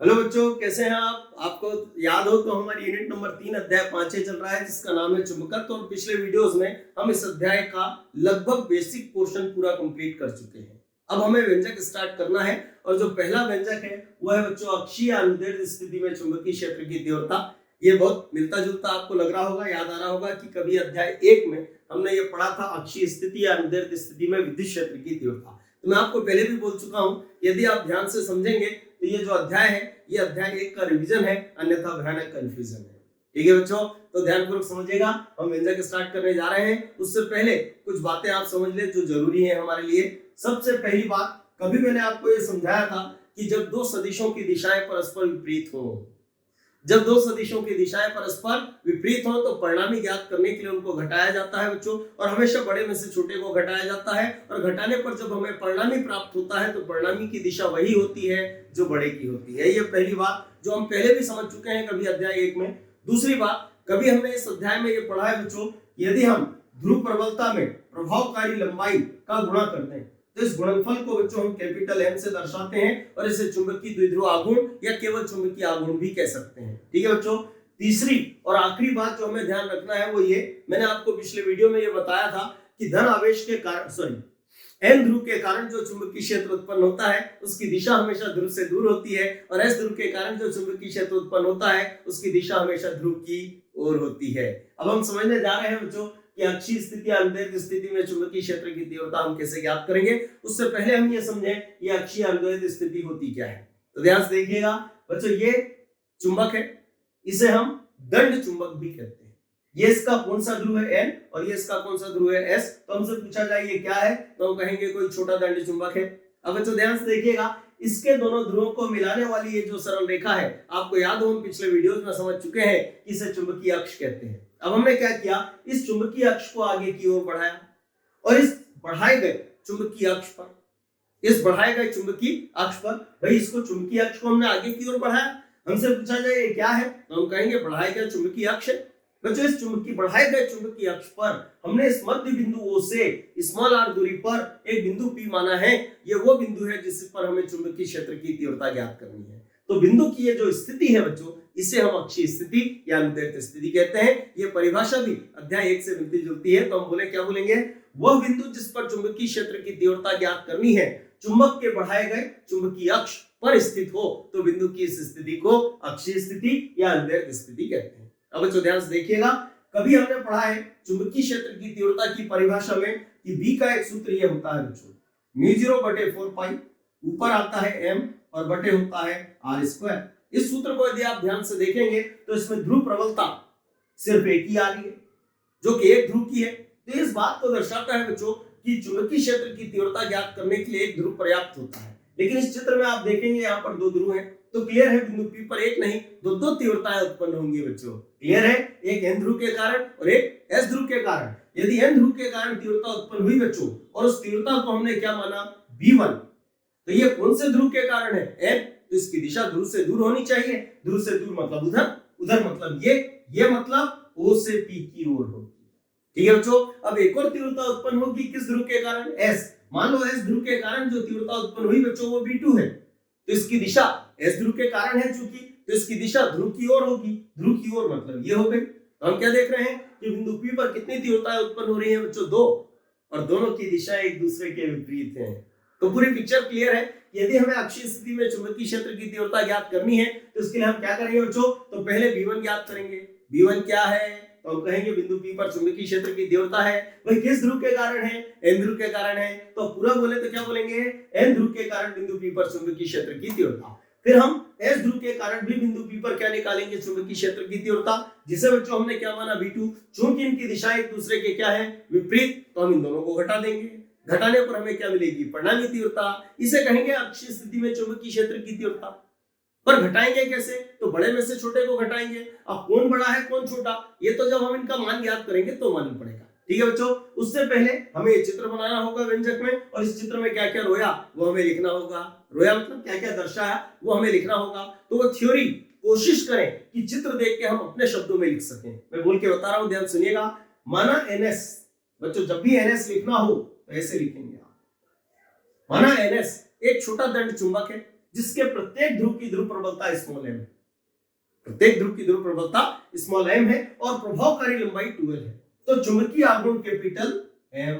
Hello बच्चों, कैसे हैं आप? आपको याद हो तो हमारी यूनिट नंबर 3 अध्याय 5 चल रहा है, जिसका नाम है चुंबकत्व। और पिछले वीडियोस में हम इस अध्याय का लगभग बेसिक पोर्शन पूरा कंप्लीट कर चुके हैं। अब हमें व्यंजक स्टार्ट करना है, और जो पहला व्यंजक है वो है बच्चों अक्षीय अनुदैर्ध्य स्थिति में चुंबकीय क्षेत्र की तीव्रता। ये बहुत मिलता जुलता आपको लग रहा होगा, याद आ रहा होगा कि कभी अध्याय 1 में हमने ये पढ़ा था अक्षीय स्थिति या अनुदैर्ध्य स्थिति में विद्युत क्षेत्र की तीव्रता। तो मैं आपको पहले भी बोल चुका हूं, यदि आप ध्यान से समझेंगे तो ये जो अध्याय है ये अध्याय 1 का रिवीजन है, अन्यथा भयानक कंफ्यूजन है। ठीक है बच्चों, तो ध्यानपूर्वक समझिएगा। हम व्यंजक स्टार्ट करने जा रहे हैं, उससे पहले कुछ बातें आप समझ ले जो जरूरी है हमारे लिए। सबसे पहली बात, कभी मैंने आपको ये समझाया था कि जब दो सदिशों की दिशाएं परस्पर विपरीत हो, जब दो सदिशों की दिशाएं परस्पर विपरीत हो तो परिणामी ज्ञात करने के लिए उनको घटाया जाता है बच्चों, और हमेशा बड़े में से छोटे को घटाया जाता है। और घटाने पर जब हमें परिणामी प्राप्त होता है तो परिणामी की दिशा वही होती है जो बड़े की होती है। ये पहली बात जो हम पहले भी समझ चुके हैं कभी अध्याय 1 में। दूसरी बात, कभी हमने इस अध्याय में ये पढ़ा है बच्चों, यदि हम ध्रुव प्रबलता में प्रभावकारी लंबाई का गुणा करते हैं तो इस गुणनफल को बच्चों हम कैपिटल एम से दर्शाते हैं, और इसे चुंबकीय द्विध्रुव आघूर्ण या केवल चुंबकीय आघूर्ण भी कह सकते हैं। ठीक है बच्चों। तीसरी और आखिरी बात जो हमें ध्यान रखना है वो ये, मैंने आपको पिछले वीडियो में ये बताया था कि धन आवेश के कारण एन ध्रुव के कारण जो चुंबकीय क्षेत्र उत्पन्न होता है उसकी दिशा हमेशा ध्रुव से दूर होती है, और एस ध्रुव के कारण जो चुंबकीय क्षेत्र उत्पन्न होता है उसकी दिशा हमेशा ध्रुव की ओर होती है। अब हम समझने जा रहे हैं बच्चों कि अक्षीय स्थिति या अनुदैर्ध्य स्थिति में चुंबकीय क्षेत्र की तीव्रता हम कैसे ज्ञात करेंगे। उससे पहले हम ये समझें ये अक्षीय अनुदैर्ध्य स्थिति होती क्या है। तो ध्यान से देखिएगा बच्चों, ये चुंबक है, इसे हम दंड चुंबक भी कहते हैं। ये इसका कौन सा ध्रुव है एन, और ये इसका कौन सा ध्रुव है एस। तो हमसे पूछा जाए ये क्या है तो हम कहेंगे कोई छोटा दंड चुंबक है। अब बच्चों ध्यान से देखिएगा, इसके दोनों ध्रुवों को मिलाने वाली ये जो सरल रेखा है, आपको याद हो हम पिछले वीडियोस में समझ चुके हैं कि इसे चुंबकीय अक्ष कहते हैं। अब हमने क्या किया, इस चुंबकीय अक्ष को आगे की ओर बढ़ाया, और इस बढ़ाए गए चुंबकीय अक्ष पर, इस बढ़ाए गए चुंबकीय अक्ष पर, भाई इसको चुंबकीय अक्ष को हमने आगे की ओर बढ़ाया। हमसे पूछा जाए ये क्या है तो हम कहेंगे बढ़ाया गया चुंबकीय अक्ष है। बच्चों इस चुंबकीय बढ़ाए गए चुंबकीय अक्ष पर हमने इस मध्य बिंदु O से स्मॉल r दूरी पर एक बिंदु P माना है। ये वो बिंदु है जिस पर हमें चुंबकीय क्षेत्र की तीव्रता ज्ञात करनी है। तो बिंदु की ये जो स्थिति है बच्चों, इसे हम अक्षीय स्थिति या अनुदैर्ध्य स्थिति कहते हैं। ये परिभाषा भी अध्याय 1 से मिलती जुलती है। तो हम बोले क्या बोलेंगे, वह बिंदु जिस पर चुंबकीय क्षेत्र की तीव्रता ज्ञात करनी है चुंबक के बढ़ाए गए चुंबकीय अक्ष पर स्थित हो तो बिंदु की इस स्थिति को अक्षीय स्थिति या अनुदैर्ध्य स्थिति कहते हैं। अब बच्चों ध्यान से देखिएगा, कभी हमने पढ़ा है चुंबकीय क्षेत्र की तीव्रता की परिभाषा में कि B का एक सूत्र ये होता है बच्चों, μ0/4 पाई, ऊपर आता है m और बटे होता है r²। इस सूत्र को यदि आप ध्यान से देखेंगे तो इसमें ध्रुव प्रबलता सिर्फ एक ही आ रही है जो कि एक ध्रुव की है। तो इस बात को दर्शाता है बच्चों कि चुंबकीय क्षेत्र की तीव्रता ज्ञात करने के लिए एक ध्रुव पर्याप्त होता है। लेकिन इस चित्र में आप देखेंगे यहाँ पर दो ध्रुव हैं, तो क्लियर है बिंदु P पर एक नहीं दो तीव्रताएं उत्पन्न होंगी बच्चों। क्लियर है, एक n ध्रुव के कारण और एक s ध्रुव के कारण। यदि n ध्रुव के कारण तीव्रता उत्पन्न हुई बच्चों और उस तीव्रता को हमने क्या माना V1, तो ये कौन से ध्रुव के कारण है n, तो इसकी दिशा ध्रुव से दूर होनी चाहिए। ध्रुव से दूर मतलब उधर, उधर मतलब ये मतलब O से P की ओर होगी। ठीक है बच्चों। अब एक और तीव्रता उत्पन्न होगी किस ध्रुव के कारण, S। मान लो S ध्रुव के कारण जो तीव्रता उत्पन्न हुई बच्चों वो V2 है, तो इसकी दिशा S ध्रुव के कारण है चूंकि, तो इसकी दिशा ध्रुव की ओर होगी। ध्रुव की ओर मतलब ये हो गई। तो हम क्या देख रहे हैं कि बिंदु P पर कितनी तीव्रताएं उत्पन्न हो रही हैं बच्चों, 2, और दोनों की दिशा एक दूसरे के विपरीत है। तो पूरी पिक्चर क्लियर है। यदि हमें अक्षीय स्थिति में चुंबकीय क्षेत्र की तीव्रता ज्ञात करनी है तो इसके लिए हम क्या करेंगे बच्चों, तो पहले V1 ज्ञात करेंगे। V1 क्या है तो हम कहेंगे बिंदु P पर चुंबकीय क्षेत्र की तीव्रता है, वही किस ध्रुव के कारण है, n ध्रुव के कारण है। तो पूरा बोले तो क्या बोलेंगे, n ध्रुव के कारण बिंदु P पर चुंबकीय क्षेत्र की तीव्रता। फिर हम s ध्रुव के कारण भी बिंदु P पर क्या निकालेंगे, चुंबकीय क्षेत्र की तीव्रता, जिसे बच्चों हमने क्या माना V2। चूंकि इनकी दिशा एक दूसरे के क्या है, विपरीत, तो हम इन दोनों को घटा देंगे। घटाने पर हमें क्या मिलेगी, परिणामी तीव्रता। इसे कहेंगे अक्षीय स्थिति में चुंबकीय क्षेत्र की तीव्रता। पर घटाएंगे कैसे, तो बड़े में से छोटे को घटाएंगे। अब कौन बड़ा है कौन छोटा, ये तो जब हम इनका मान ज्ञात करेंगे तो मालूम पड़ेगा। ठीक है बच्चों। उससे पहले हमें ये चित्र बनाना होगा व्यंजक में, और इस चित्र में क्या क्या रोया वो हमें लिखना होगा। रोया मतलब क्या क्या दर्शाया वो हमें लिखना होगा। तो वो थ्योरी कोशिश करें कि चित्र देख के हम अपने शब्दों में लिख सकें। मैं बोल के बता रहा हूं, ध्यान सुनिएगा। माना NS, बच्चों जब भी NS लिखना हो तो ऐसे लिखेंगे आप। माना NS एक छोटा दंड चुंबक है, जिसके प्रत्येक ध्रुव की ध्रुव प्रबलता स्मॉल m है। प्रत्येक ध्रुव की ध्रुव प्रबलता स्मॉल m है और प्रभावकारी लंबाई 12 है। तो चुंबकीय आघूर्ण कैपिटल M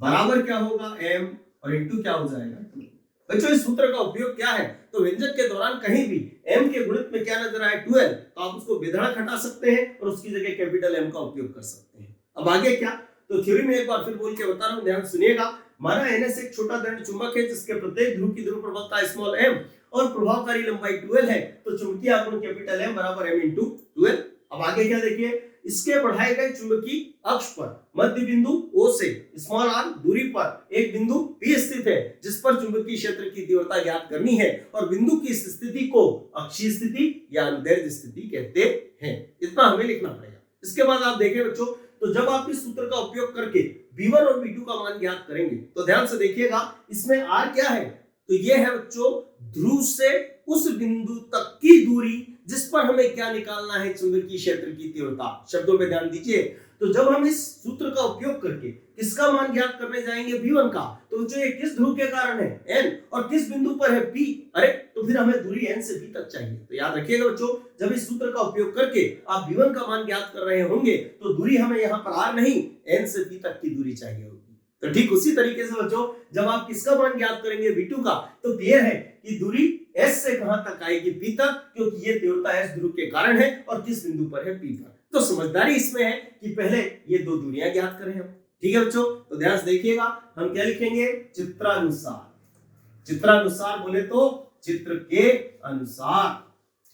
बराबर क्या होगा m और इनटू क्या हो जाएगा 2। बच्चों इस सूत्र का उपयोग क्या है, तो व्यंजक के दौरान कहीं भी m के गुणित में क्या नजर आए 12, तो आप उसको बेधड़क हटा सकते हैं और उसकी जगह कैपिटल M का उपयोग कर सकते हैं। अब आगे क्या, तो थ्योरी में एक बार फिर बोल के बता रहा हूं, ध्यान सुनिएगा। माना NS एक छोटा दंड चुंबक है जिसके प्रत्येक ध्रुव की ध्रुव प्रबलता स्मॉल m और प्रभावकारी लंबाई 12 है, तो चुंबकीय आघूर्ण कैपिटल M बराबर m इंटू 12। अब आगे क्या देखिए, इसके बढ़ाए गए चुंबकीय अक्ष पर मध्य बिंदु O से स्मॉल r दूरी पर एक बिंदु P स्थित है जिस पर चुंबकीय क्षेत्र की तीव्रता ज्ञात करनी है और बिंदु की इस स्थिति को अक्षीय स्थिति या अनुदैर्ध्य स्थिति कहते हैं। इतना हमें लिखना पड़ेगा। इसके बाद आप देखें बच्चों, तो जब आप इस सूत्र का उपयोग करके V1 और V2 का मान ज्ञात करेंगे तो ध्यान से देखिएगा, इसमें R क्या है, तो ये है बच्चों ध्रुव से उस बिंदु तक की दूरी जिस पर हमें क्या निकालना है, चुंबकीय क्षेत्र की तीव्रता। शब्दों में ध्यान दीजिए, तो जब हम इस सूत्र का उपयोग करके किसका मान ज्ञात करने जाएंगे V1 का, तो बच्चों ये किस ध्रुव के कारण है N और किस बिंदु पर है P, अरे तो फिर हमें दूरी N से P तक चाहिए। तो याद रखिएगा बच्चों, जब इस सूत्र का उपयोग करके आप V1 का मान ज्ञात कर रहे होंगे तो दूरी हमें यहाँ पर R नहीं N से P तक की दूरी चाहिए होगी। तो ठीक उसी तरीके से बच्चों, जब आप किसका मान ज्ञात करेंगे V2 का, तो क्लियर है कि दूरी S से कहां तक आएगी P तक, क्योंकि ये तीव्रता S ध्रुव के कारण है और किस बिंदु पर है P पर। तो समझदारी इसमें है कि पहले ये दो दूरियां ज्ञात करें हम। ठीक है बच्चों, तो ध्यान से देखिएगा, हम क्या लिखेंगे, चित्रानुसार। चित्रानुसार बोले तो चित्र के अनुसार।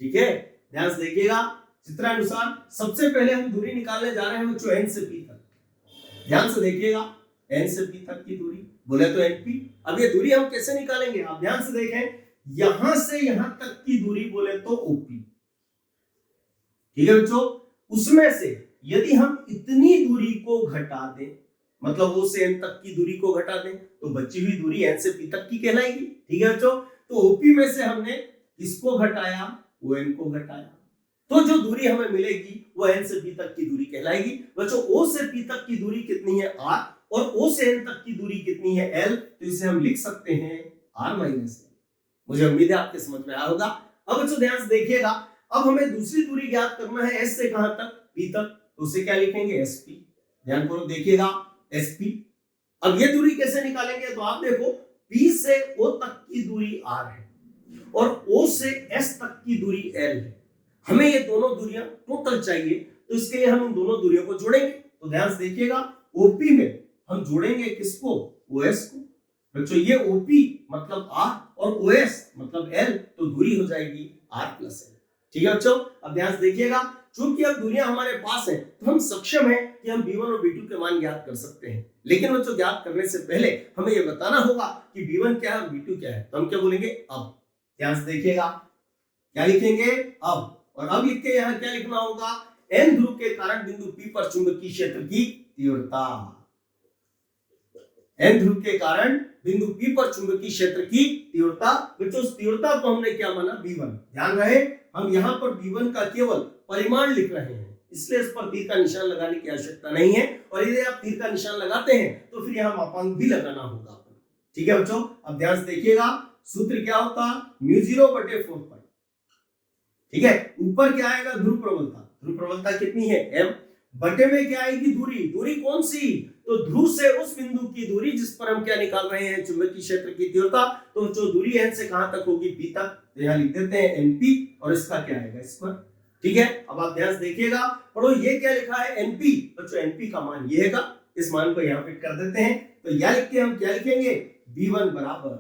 ठीक है, ध्यान से देखिएगा, चित्रानुसार सबसे पहले हम दूरी निकालने जा रहे हैं बच्चों N से P तक। ध्यान से देखिएगा, N से P तक की दूरी बोले तो NP। अब ये दूरी हम कैसे निकालेंगे, आप ध्यान से देखें, यहां से यहां तक की दूरी बोले तो OP। ठीक है बच्चों, उसमें से यदि हम इतनी दूरी को घटा दें, मतलब O से N तक की दूरी को घटा दें, तो बची हुई दूरी N से P तक की कहलाएगी। ठीक है बच्चों, तो OP में से हमने किसको घटाया, ON को घटाया, तो जो दूरी हमें मिलेगी वो N से P तक की दूरी कहलाएगी। बच्चों O से P तक की दूरी कितनी है R और O से N तक की दूरी कितनी है L, तो इसे हम लिख सकते हैं R माइनस L। मुझे उम्मीद है आपके समझ में आया होगा। अब बच्चों ध्यान से देखिएगा, अब हमें दूसरी दूरी ज्ञात करना है S से कहां तक, P तक, तो उसे क्या लिखेंगे SP। ध्यानपूर्वक देखिएगा SP। अब ये दूरी कैसे निकालेंगे, तो आप देखो P से O तक की दूरी R है और O से S तक की दूरी L है। हमें ये दोनों दूरियां टोटल चाहिए, तो इसके लिए हम इन दोनों दूरियों को जोड़ेंगे। तो ध्यान से देखिएगा, OP में हम जोड़ेंगे किसको, OS को। बच्चों ये OP मतलब R और OS मतलब L, तो दूरी हो जाएगी R प्लस L। ठीक है बच्चों, अब ध्यान से देखिएगा, चूंकि अब दूरियां हमारे पास है तो हम सक्षम हैं कि हम V1 और V2 के मान ज्ञात कर सकते हैं। लेकिन बच्चों ज्ञात करने से पहले हमें यह बताना होगा कि V1 क्या है और V2 क्या है। तो हम क्या बोलेंगे, अब। ध्यान से देखिएगा, क्या लिखेंगे, अब। और अब लिख के यहाँ क्या लिखना होगा, N ध्रुव के कारण बिंदु P पर चुंबकीय क्षेत्र की तीव्रता। N ध्रुव के कारण बिंदु P पर चुंबकीय क्षेत्र की तीव्रता। बच्चों तीव्रता को हमने क्या माना, V1। ध्यान रहे, हम यहाँ पर V1 का केवल परिमाण लिख रहे हैं, इसलिए इस पर तीर का निशान लगाने की आवश्यकता नहीं है। और यदि आप तीर का निशान लगाते हैं तो फिर यहाँ मापांक भी लगाना होगा। ठीक है बच्चों, अब ध्यान से देखिएगा, सूत्र क्या होता, μ0/4π। ठीक है, ऊपर क्या आएगा, ध्रुव प्रबलता। ध्रुव प्रबलता कितनी है, M, बटे में क्या आएगी, दूरी। दूरी कौन सी, तो ध्रुव से उस बिंदु की दूरी जिस पर हम क्या निकाल रहे हैं, चुंबकीय क्षेत्र की तीव्रता। तो जो दूरी N से कहां तक होगी, P तक, तो यहाँ लिख देते हैं NP और इसका क्या आएगा, स्क्वायर। ठीक है, अब आप ध्यान से देखिएगा, पढ़ो ये क्या लिखा है, NP। बच्चों NP का मान ये है, इस मान को यहाँ फिट कर देते हैं। तो यह लिख के हम क्या लिखेंगे, V1 बराबर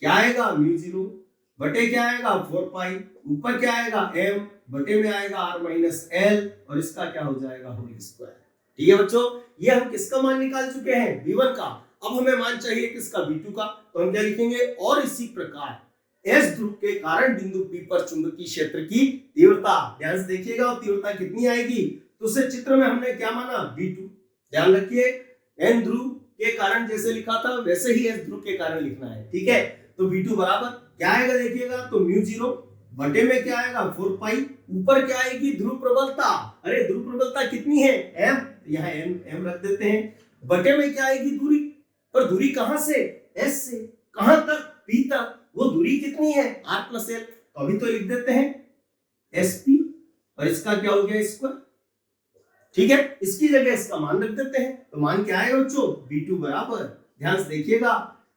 क्या आएगा, μ0 बटे क्या आएगा, 4π, ऊपर क्या आएगा, M बटे में आएगा R माइनस L और इसका क्या हो जाएगा, होल स्क्वायर। ठीक है बच्चों, ये हम किसका मान निकाल चुके हैं, V1 का। अब हमें मान चाहिए किसका, V2 का। तो हम क्या लिखेंगे, और इसी प्रकार S ध्रुव के कारण बिंदु P पर चुंबकीय क्षेत्र की तीव्रता। ध्यान से देखिएगा, और तीव्रता कितनी आएगी, तो उसे चित्र में हमने क्या माना, V2। ध्यान रखिए, N ध्रुव के कारण जैसे लिखा था वैसे ही S ध्रुव के कारण लिखना है। ठीक है, तो V2 बराबर क्या आएगा, देखिएगा, तो μ0 बटे में क्या आएगा, 4π, ऊपर क्या आएगी, ध्रुव प्रबलता। अरे ध्रुव प्रबलता कितनी है, M, यहाँ M रख देते हैं, बटे में क्या आएगी, दूरी। पर दूरी कहां से, S से कहां तक, P तक, वो दूरी कितनी है r प्लस एल, तो अभी तो लिख देते हैं sp और इसका क्या हो गया स्क्वायर, ठीक है। इसकी जगह इसका मान रख देते हैं, तो मान क्या आएगा बच्चों v2 बराबर, ध्यान से देखिएगा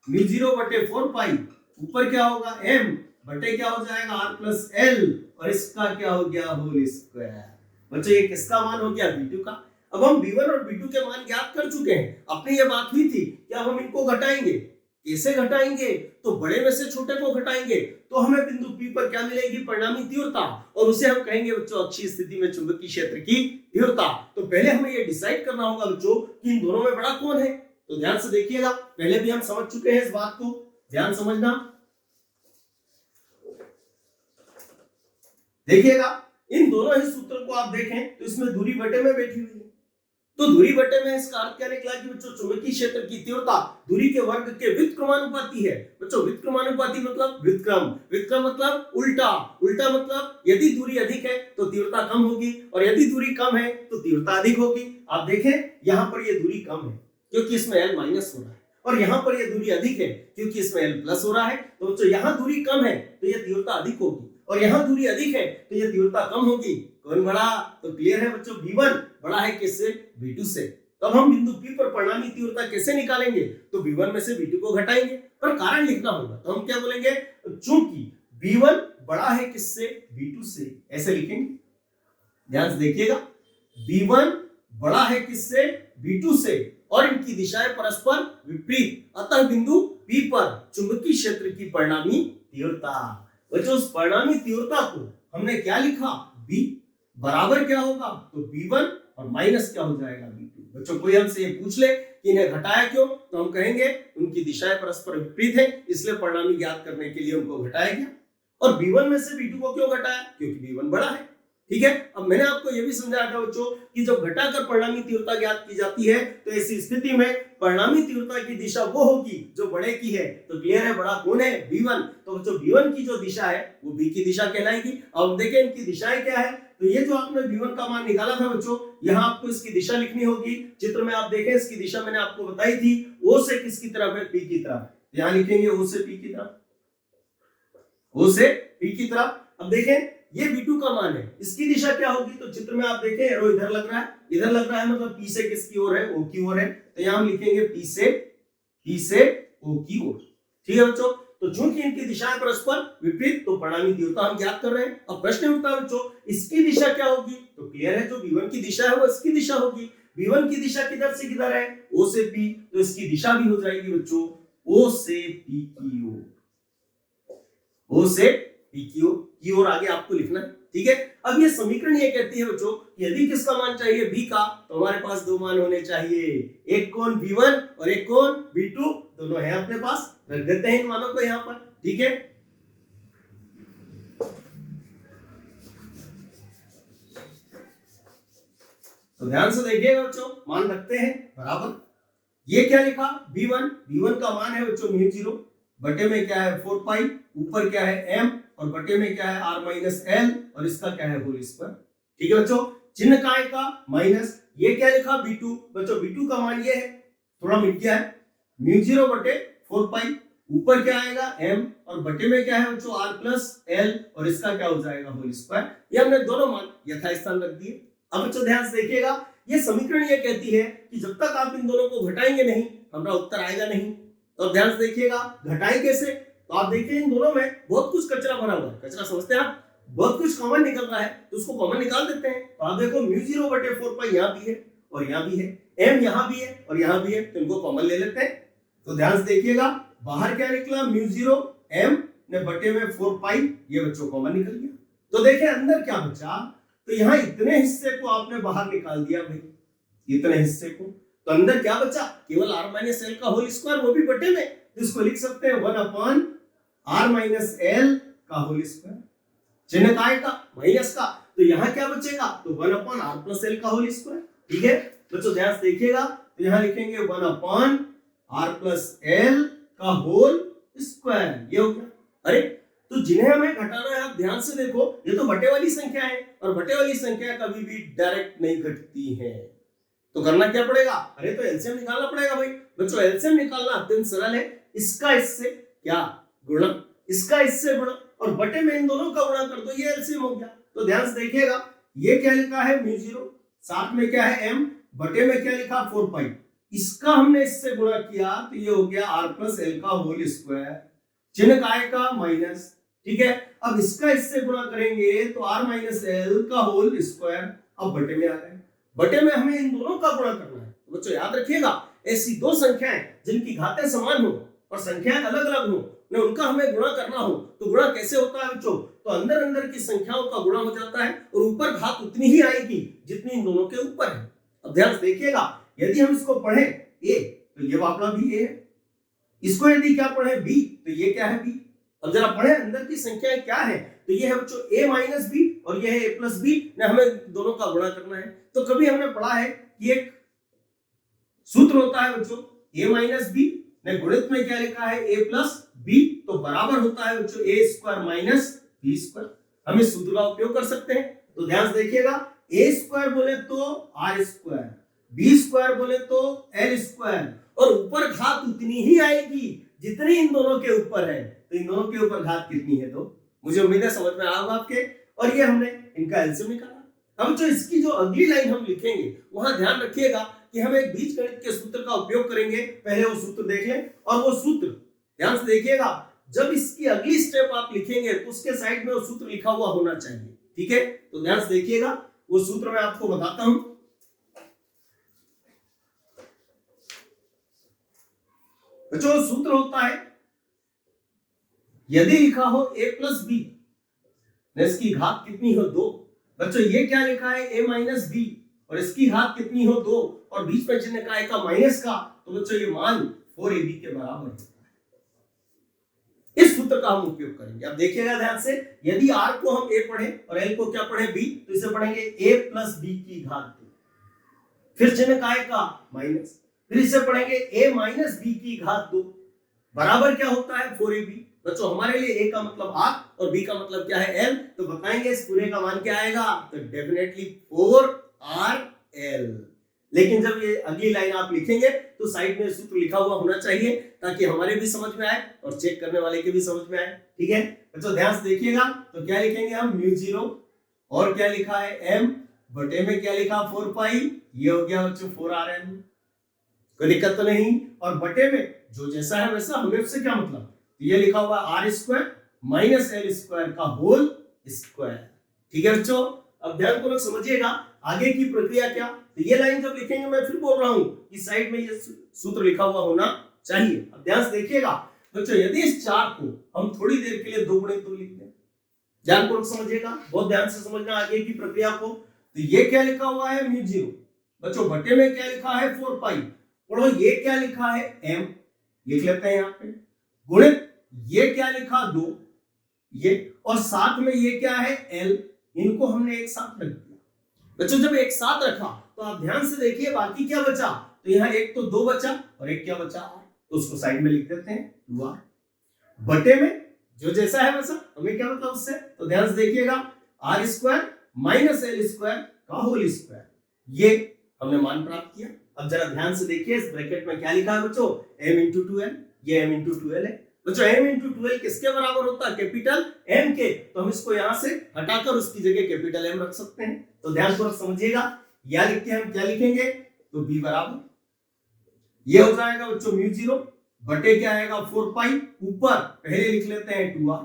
μ0 बटे 4 पाई, ऊपर क्या होगा m बटे क्या हो जाएगा r प्लस एल और इसका क्या हो गया होल स्क्वायर। बच्चों ये किसका मान हो गया v2 का। अब हम v1 और v2 के मान ज्ञात कर चुके हैं, अपनी ये बात हुई थी कि अब हम इनको घटाएंगे, कैसे घटाएंगे, तो बड़े में से छोटे को घटाएंगे तो हमें बिंदु P पर क्या मिलेगी, परिणामी तीव्रता, और उसे हम कहेंगे बच्चों अक्षीय स्थिति में चुंबकीय क्षेत्र की तीव्रता। तो पहले हमें ये डिसाइड करना होगा बच्चों कि इन दोनों में बड़ा कौन है, तो ध्यान से देखिएगा, पहले भी हम समझ चुके हैं इस बात को, ध्यान समझना, देखिएगा इन दोनों ही सूत्र को आप देखें तो इसमें दूरी बटे में बैठी हुई है, तो दूरी बटे में इसका अर्थ क्या निकला कि बच्चों चुंबकीय क्षेत्र की तीव्रता दूरी के वर्ग के व्युत्क्रमानुपाती है। बच्चों व्युत्क्रमानुपाती मतलब व्युत्क्रम, व्युत्क्रम मतलब उल्टा, उल्टा मतलब यदि दूरी अधिक है तो तीव्रता कम होगी और यदि दूरी कम है तो तीव्रता अधिक होगी। आप देखें यहाँ पर ये दूरी कम है क्योंकि इसमें L माइनस हो रहा है, और यहाँ पर ये दूरी अधिक है क्योंकि इसमें L प्लस हो रहा है। तो बच्चों यहाँ दूरी कम है तो ये तीव्रता अधिक होगी और यहाँ दूरी अधिक है तो ये तीव्रता कम होगी। कौन बड़ा, तो क्लियर है बच्चों v1 बड़ा है किससे, v2 से। तो अब हम बिंदु P पर परिणामी तीव्रता कैसे निकालेंगे, तो v1 में से v2 को घटाएंगे, पर कारण लिखना होगा, तो हम क्या बोलेंगे, चूंकि v1 बड़ा है किससे, v2 से, ऐसे लिखेंगे। ध्यान से देखिएगा v1 बड़ा है किससे, v2 से, और इनकी दिशाएं परस्पर विपरीत, अतः बिंदु P पर चुंबकीय क्षेत्र की परिणामी तीव्रता। बच्चों उस परिणामी तीव्रता को हमने क्या लिखा, v बराबर क्या होगा, तो v1 और माइनस क्या हो जाएगा, v2। बच्चों कोई हमसे ये पूछ ले कि इन्हें घटाया क्यों, तो हम कहेंगे उनकी दिशाएं परस्पर विपरीत है इसलिए परिणामी ज्ञात करने के लिए उनको घटाया गया। और v1 में से v2 को क्यों घटाया, क्योंकि v1 बड़ा है, ठीक है। अब मैंने आपको यह भी समझाया था बच्चों कि जब घटाकर परिणामी तीव्रता ज्ञात की जाती है तो ऐसी स्थिति में परिणामी तीव्रता की दिशा वो होगी जो बड़े की है। तो क्लियर है बड़ा कौन है, v1। तो बच्चों v1 की जो दिशा है वो v की दिशा कहलाएगी। अब देखें इनकी दिशाएं क्या है, तो ये जो आपने v1 का मान निकाला था बच्चों, यहाँ आपको इसकी दिशा लिखनी होगी। चित्र में आप देखें इसकी दिशा मैंने आपको बताई थी, ओ से किसकी तरफ है, p की तरफ। यहाँ लिखेंगे ओ से p की तरफ, ओ से p की तरफ। अब देखें ये v2 का मान है, इसकी दिशा क्या होगी, तो चित्र में आप देखें एरो इधर लग रहा है, इधर लग रहा है, मतलब p से किसकी ओर है, o की ओर है। तो यहाँ हम लिखेंगे p से o की ओर, ठीक है बच्चों। तो चूंकि इनकी दिशाएं परस्पर विपरीत तो परिणामी तीव्रता हम ज्ञात कर रहे हैं। अब प्रश्न उठता है बच्चों इसकी दिशा क्या होगी, तो क्लियर है जो v1 की दिशा है वो इसकी दिशा होगी। v1 की दिशा किधर से किधर है, o से p, तो इसकी दिशा भी हो जाएगी बच्चों o से p की ओर, o से p की ओर आगे आपको लिखना है, ठीक है। अब ये समीकरण ये कहती है बच्चों यदि किसका मान चाहिए v का, तो हमारे पास दो मान होने चाहिए, एक कोण v1 और एक कोण v2, दोनों है अपने पास, रख देते हैं इन मानों को यहाँ पर, ठीक है। तो ध्यान से देखिएगा बच्चों, मान रखते हैं बराबर, ये क्या लिखा v1 का मान है बच्चों μ0 बटे में क्या है 4 पाई, ऊपर क्या है m और बटे में क्या है r माइनस एल और इसका क्या है होल स्क्वायर, ठीक है बच्चों। चिन्ह काय का माइनस, ये क्या लिखा v2, बच्चों v2 का मान ये है, थोड़ा मिट गया है, μ0 बटे 4 पाई, ऊपर क्या आएगा m और बटे में क्या है बच्चों r प्लस एल और इसका क्या हो जाएगा होल स्क्वायर। ये हमने दोनों मान यथास्थान रख दिए। अब बच्चों ध्यान से देखिएगा, ये समीकरण ये कहती है कि जब तक आप इन दोनों को घटाएंगे नहीं हमारा उत्तर आएगा नहीं। तो ध्यान से देखिएगा घटाएं कैसे, तो आप देखिए इन दोनों में बहुत कुछ कचरा भरा हुआ है, कचरा समझते हैं आप, बहुत कुछ कॉमन निकल रहा है तो उसको कॉमन निकाल देते हैं। तो आप देखो μ0 बटे 4 पाई यहाँ भी है और यहाँ भी है, m यहाँ भी है और यहाँ भी है, तो इनको कॉमन ले लेते हैं। तो ध्यान से देखिएगा बाहर क्या निकला μ0 m ने बटे में 4 पाई, ये बच्चों कॉमन निकल गया। तो देखें अंदर क्या बचा, तो यहाँ इतने हिस्से को आपने बाहर निकाल दिया भाई, इतने हिस्से को, तो अंदर क्या बचा, केवल r माइनस एल का होल स्क्वायर, वो भी बटे में, तो इसको लिख सकते हैं 1/r माइनस एल का होल स्क्वायर। चिन्ह काय का, माइनस का, तो यहाँ क्या बचेगा, तो 1/r प्लस एल का होल स्क्वायर, ठीक है बच्चों। ध्यान से देखिएगा, तो यहाँ लिखेंगे 1/r प्लस एल का होल स्क्वायर, ये हो गया। अरे तो जिन्हें हमें घटाना है आप ध्यान से देखो, ये तो बटे वाली संख्या है और बटे वाली संख्या कभी भी डायरेक्ट नहीं घटती है, तो करना क्या पड़ेगा, अरे तो एलसीएम निकालना पड़ेगा भाई। बच्चों एलसीएम निकालना अत्यंत सरल है, इसका इससे क्या गुणा, इसका इससे गुणा और बटे में इन दोनों का गुणा कर दो, ये एलसीएम हो गया। तो ध्यान से देखिएगा, ये क्या लिखा है म्यू जीरो, साथ में क्या है m, बटे में क्या लिखा 4 पाई, इसका हमने इससे गुणा किया तो ये हो गया r प्लस एल का होल स्क्वायर, चिन्ह काय का माइनस, ठीक है। अब इसका इससे गुणा करेंगे तो r माइनस एल का होल स्क्वायर, अब बटे में आ गए, बटे में हमें इन दोनों का गुणा करना है। तो बच्चों याद रखिएगा, ऐसी दो संख्याएं जिनकी घातें समान हो और संख्याएं अलग अलग हो न, उनका हमें गुणा करना हो तो गुणा कैसे होता है बच्चों, तो अंदर अंदर की संख्याओं का गुणा हो जाता है और ऊपर घात उतनी ही आएगी जितनी इन दोनों के ऊपर है। अब ध्यान से देखिएगा, यदि हम इसको पढ़े a तो ये वाला भी a है, इसको यदि क्या पढ़े b तो ये क्या है b। अब जरा पढ़े अंदर की संख्याएं क्या है, तो ये है बच्चों a माइनस बी और ये है a प्लस बी, हमें दोनों का गुणा करना है। तो कभी हमने पढ़ा है कि एक सूत्र होता है बच्चों a माइनस बी, गुणित में क्या लिखा है a प्लस बी, तो बराबर होता है बच्चों a square minus B square. हम इस सूत्र का उपयोग कर सकते हैं। तो ध्यान से देखिएगा, a स्क्वायर बोले तो r स्क्वायर, b स्क्वायर बोले तो l स्क्वायर, और ऊपर घात उतनी ही आएगी जितनी इन दोनों के ऊपर है। तो इन दोनों के ऊपर घात कितनी है, तो मुझे उम्मीद है समझ में आया होगा आपके। और ये हमने इनका एलसीएम निकाला। अब जो इसकी जो अगली लाइन हम लिखेंगे वहां ध्यान रखिएगा कि हम एक बीजगणित के सूत्र का उपयोग करेंगे। पहले वो सूत्र देख लें, और वो सूत्र ध्यान से देखिएगा, जब इसकी अगली स्टेप आप लिखेंगे तो उसके साइड में वो सूत्र लिखा हुआ होना चाहिए, ठीक है। तो ध्यान से देखिएगा, वो सूत्र मैं आपको बताता हूं। बच्चों सूत्र होता है, यदि लिखा हो a प्लस बी, इसकी घात कितनी हो 2। बच्चों ये क्या लिखा है a माइनस बी और इसकी घात कितनी हो 2, और बीच में चिन्ह का का माइनस का, तो बच्चों ये मान 4ab के बराबर होता है। इस सूत्र का हम उपयोग करेंगे। अब देखिएगा ध्यान से, यदि r को हम a पढ़े और l को क्या पढ़े b, तो इसे पढ़ेंगे a प्लस बी की घात 2, फिर चिन्ह का माइनस, फिर इसे पढ़ेंगे a माइनस बी की घात 2 बराबर क्या होता है 4ab। बच्चों हमारे लिए a का मतलब r और b का मतलब क्या है l, तो बताएंगे इस पूरे का मान क्या आएगा, तो डेफिनेटली 4rl। लेकिन जब ये अगली लाइन आप लिखेंगे तो साइड में सूत्र लिखा हुआ होना चाहिए ताकि हमारे भी समझ में आए और चेक करने वाले के भी समझ में आए, ठीक है। बच्चों ध्यान से देखिएगा, तो क्या लिखेंगे हम म्यू जीरो, और क्या लिखा है m, बटे में क्या लिखा 4 पाई, ये हो गया बच्चों 4rl, कोई दिक्कत तो नहीं। और बटे में जो जैसा है वैसा, हमें उससे क्या मतलब, ये लिखा हुआ r square minus L square का होल स्क्वायर, ठीक है बच्चों। अब ध्यानपूर्वक समझिएगा आगे की प्रक्रिया क्या। तो ये लाइन जब लिखेंगे, मैं फिर बोल रहा हूं कि साइड में ये सूत्र लिखा हुआ होना चाहिए। अब ध्यान से देखिएगा बच्चों, यदि इस 4 को हम थोड़ी देर के लिए 2 गुणे 2 लिख दें, ध्यानपूर्वक समझिएगा, बहुत ध्यान से समझना आगे की प्रक्रिया को। तो ये क्या लिखा हुआ है म्यू जीरो, बच्चों बटे में क्या लिखा है 4 पाई, पढ़ो ये क्या लिखा है m, लिख लेते हैं यहाँ पे, गुणित ये क्या लिखा 2, ये, और साथ में ये क्या है l, इनको हमने एक साथ रख दिया। बच्चों जब एक साथ रखा तो आप ध्यान से देखिए बाकी क्या बचा, तो यहाँ एक तो 2 बचा और एक क्या बचा r, तो उसको साइड में लिख देते हैं 2r, बटे में जो जैसा है वैसा, हमें क्या मतलब उससे, तो ध्यान से देखिएगा r square minus L square का होल स्क्वायर, ये हमने मान प्राप्त किया। अब जरा ध्यान से देखिए, इस ब्रैकेट में क्या लिखा है बच्चों, m इंटू 2l, ये m इंटू 2l है बच्चों। m इंटू 2l किसके बराबर होता है, कैपिटल m के, तो हम इसको यहां से हटाकर उसकी जगह कैपिटल m रख सकते हैं। तो ध्यानपूर्वक समझिएगा, या लिख के हम क्या लिखेंगे, तो b बराबर ये हो जाएगा बच्चों म्यू जीरो, बटे क्या आएगा 4 पाई, ऊपर पहले लिख लेते हैं 2r,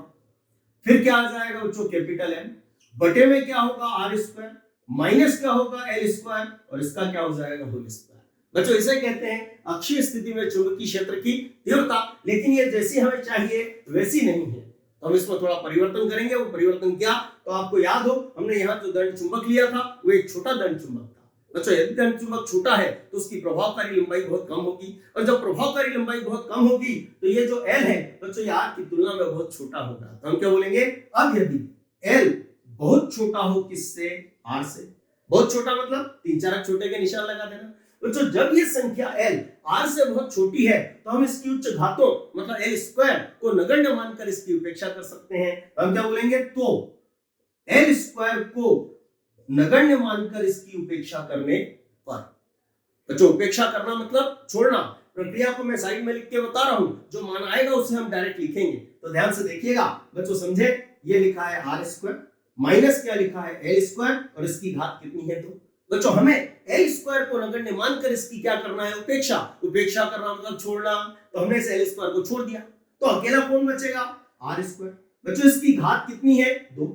फिर क्या आ जाएगा बच्चों कैपिटल m, बटे में क्या होगा r स्क्वायर, माइनस क्या होगा l स्क्वायर, और इसका क्या हो जाएगा होल स्क्वायर। बच्चों इसे कहते हैं अक्षीय स्थिति में चुंबकीय क्षेत्र की तीव्रता, लेकिन ये जैसी हमें चाहिए वैसी नहीं है, तो हम इसमें थोड़ा परिवर्तन करेंगे। वो परिवर्तन क्या, तो आपको याद हो हमने यहाँ जो दंड चुंबक लिया था वो एक छोटा दंड चुंबक था। बच्चों यदि दंड चुंबक छोटा है तो उसकी प्रभावकारी लंबाई बहुत कम होगी, और जब प्रभावकारी लंबाई बहुत कम होगी तो ये जो L है बच्चों, ये R की तुलना में बहुत छोटा होगा। तो हम क्या बोलेंगे, अब यदि L बहुत छोटा हो किससे, R से, बहुत छोटा मतलब 3-4 छोटे के निशान लगा देना। बच्चों जब ये संख्या L R से बहुत छोटी है तो हम इसकी उच्च घातों मतलब L स्क्वायर को नगण्य मानकर इसकी उपेक्षा कर सकते हैं। हम क्या बोलेंगे, तो L स्क्वायर को नगण्य मानकर इसकी उपेक्षा करने पर, बच्चों उपेक्षा करना मतलब छोड़ना, प्रक्रिया को मैं साइड में लिख के बता रहा हूं, जो मान आएगा उसे हम डायरेक्ट लिखेंगे। तो ध्यान से देखिएगा बच्चों, समझे। ये लिखा है आर स्क्वायर माइनस क्या लिखा है एल स्क्वायर, और इसकी घात कितनी है 2। बच्चों हमें एल स्क्वायर को नगण्य मानकर इसकी क्या करना है, उपेक्षा। उपेक्षा करना मतलब छोड़ना, तो हमने इस एल स्क्वायर को छोड़ दिया, तो अकेला कौन बचेगा, आर स्क्वायर। बच्चों इसकी घात कितनी है 2।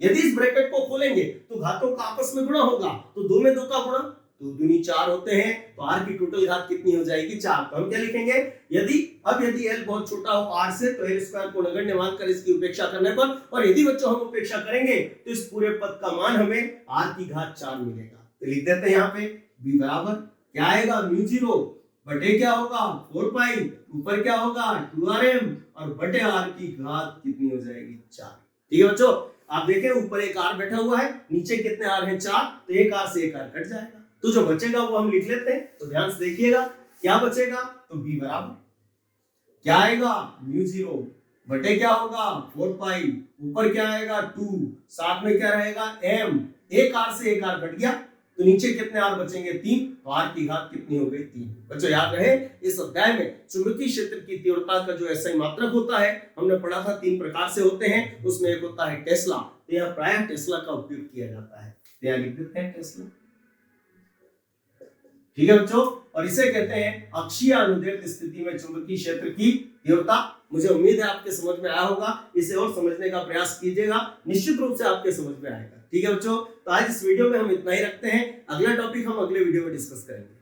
यदि इस ब्रैकेट को खोलेंगे तो घातों का आपस में गुणा होगा, तो 2 में 2 का गुणा 2 दूनी 4 होते हैं, तो r की टोटल घात कितनी हो जाएगी 4। तो हम क्या लिखेंगे, यदि l बहुत छोटा हो r से, तो l स्क्वायर को नगण्य मानकर इसकी उपेक्षा करने पर, और यदि बच्चों हम उपेक्षा करेंगे तो इस पूरे पद का मान हमें r की घात 4 मिलेगा। तो लिख देते हैं यहाँ पे b बराबर क्या आएगा, म्यू 0 बटे क्या होगा 4 पाई, ऊपर क्या होगा 2rm, और बटे r की घात कितनी हो जाएगी 4। ठीक है बच्चों, आप देखें ऊपर एक r बैठा हुआ है, नीचे कितने r हैं 4, तो एक r से एक r कट जाएगा, तो जो बचेगा वो हम लिख लेते हैं। तो ध्यान से देखिएगा क्या बचेगा, तो b बराबर क्या आएगा म्यू 0 बटे क्या होगा 4 पाई, ऊपर क्या आएगा 2, साथ में क्या रहेगा m, एक r से एक r कट गया, तो नीचे कितने r बचेंगे 3, तो r की घात कितनी हो गई 3। बच्चों याद रहे इस अध्याय में चुंबकीय क्षेत्र की तीव्रता का जो SI मात्रक होता है, हमने पढ़ा था 3 प्रकार से होते हैं, उसमें एक होता है टेस्ला, तो यहाँ प्रायः टेस्ला का उपयोग किया जाता है, तो यहाँ लिख देते हैं टेस्ला। ठीक है बच्चों, और इसे कहते हैं अक्षीय अनुदैर्ध्य स्थिति में चुंबकीय क्षेत्र की तीव्रता। मुझे उम्मीद है आपके समझ में आया होगा, इसे और समझने का प्रयास कीजिएगा, निश्चित रूप से आपके समझ में आएगा। ठीक है बच्चों, तो आज इस वीडियो में हम इतना ही रखते हैं, अगला टॉपिक हम अगले वीडियो में डिस्कस करेंगे।